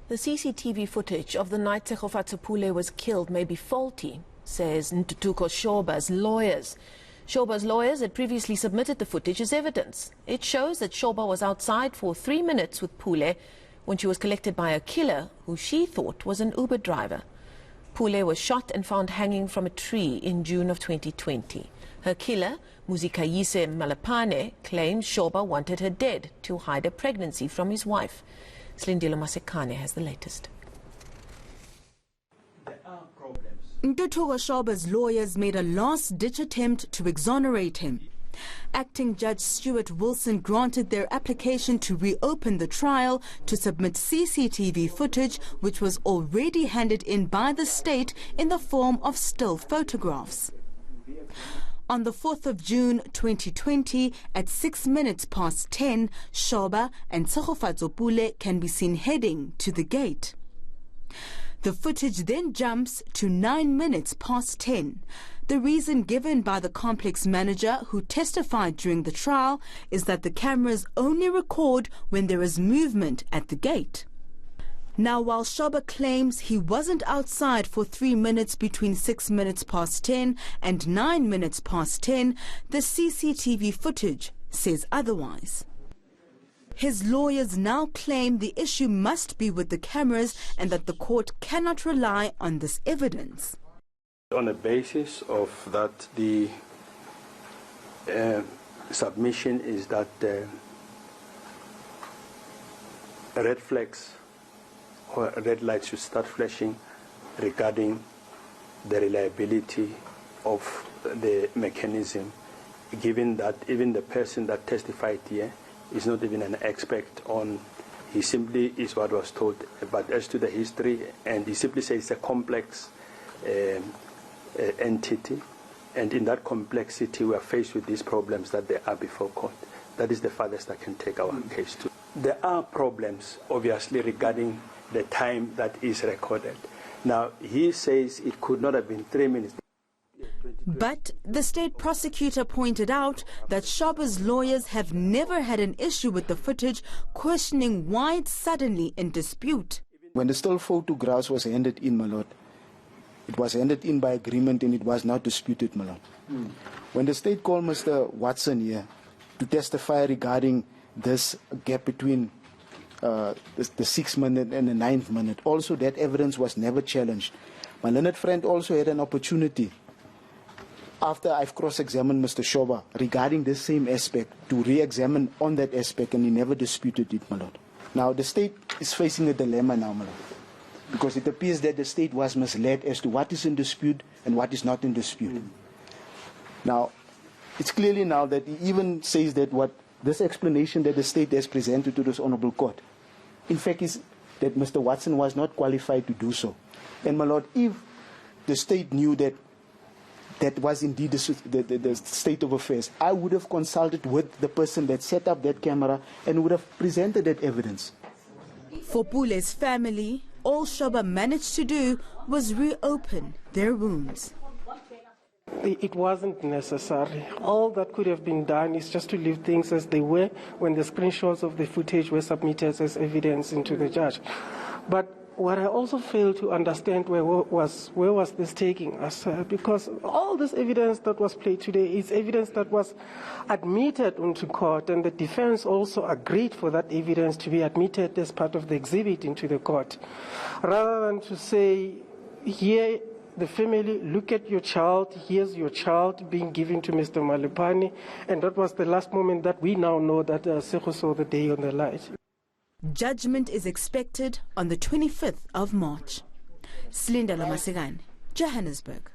The CCTV footage of the night Tshegofatso Pule was killed may be faulty, says Ntuthuko Shoba's lawyers. Shoba's lawyers had previously submitted the footage as evidence. It shows that Shoba was outside for 3 minutes with Pule when she was collected by a killer who she thought was an Uber driver. Pule was shot and found hanging from a tree in June of 2020. Her killer, Muzikayise Malephane, claims Shoba wanted her dead to hide a pregnancy from his wife. Muzikayise has the latest. Ntuthuko Shoba's lawyers made a last-ditch attempt to exonerate him. Acting Judge Stuart Wilson granted their application to reopen the trial to submit CCTV footage which was already handed in by the state in the form of still photographs. On the 4th of June 2020, at 6 minutes past 10, Shoba and Tshegofatso Pule can be seen heading to the gate. The footage then jumps to 9 minutes past 10. The reason given by the complex manager who testified during the trial is that the cameras only record when there is movement at the gate. Now, while Shoba claims he wasn't outside for 3 minutes between 6 minutes past 10 and 9 minutes past 10, the CCTV footage says otherwise. His lawyers now claim the issue must be with the cameras and that the court cannot rely on this evidence. On the basis of that, the submission is that red flags or red lights should start flashing regarding the reliability of the mechanism, given that even the person that testified here is not even an expert on, he simply is what was told, but as to the history, and he simply says it's a complex entity, and in that complexity we are faced with these problems that they are before court. That is the farthest I can take our case to. There are problems, obviously, regarding the time that is recorded. Now, he says it could not have been 3 minutes. But the state prosecutor pointed out that Shoba's lawyers have never had an issue with the footage, questioning why it's suddenly in dispute. When the still photographs was handed in, my lord, it was handed in by agreement and it was not disputed, my lord. When the state called Mr. Watson here to testify regarding this gap between the 6th minute and the 9th minute, also that evidence was never challenged. My learned friend also had an opportunity, after I've cross-examined Mr. Shoba regarding this same aspect, to re-examine on that aspect, and he never disputed it, my lord. Now, the state is facing a dilemma now, my lord, because it appears that the state was misled as to what is in dispute and what is not in dispute. Now, it's clearly now that he even says that what this explanation that the state has presented to this honorable court, in fact, is that Mr. Watson was not qualified to do so. And, my lord, if the state knew that that was indeed the state of affairs, I would have consulted with the person that set up that camera and would have presented that evidence. For Pule's family, all Shoba managed to do was reopen their wounds. It wasn't necessary. All that could have been done is just to leave things as they were when the screenshots of the footage were submitted as evidence into the judge. But what I also failed to understand where was this taking us? Because all this evidence that was played today is evidence that was admitted into court, and the defense also agreed for that evidence to be admitted as part of the exhibit into the court. Rather than to say, here, the family, look at your child, here's your child being given to Mr. Malephane, and that was the last moment that we now know that Tshegofatso saw the day on the light. Judgment is expected on the 25th of March. Johannesburg.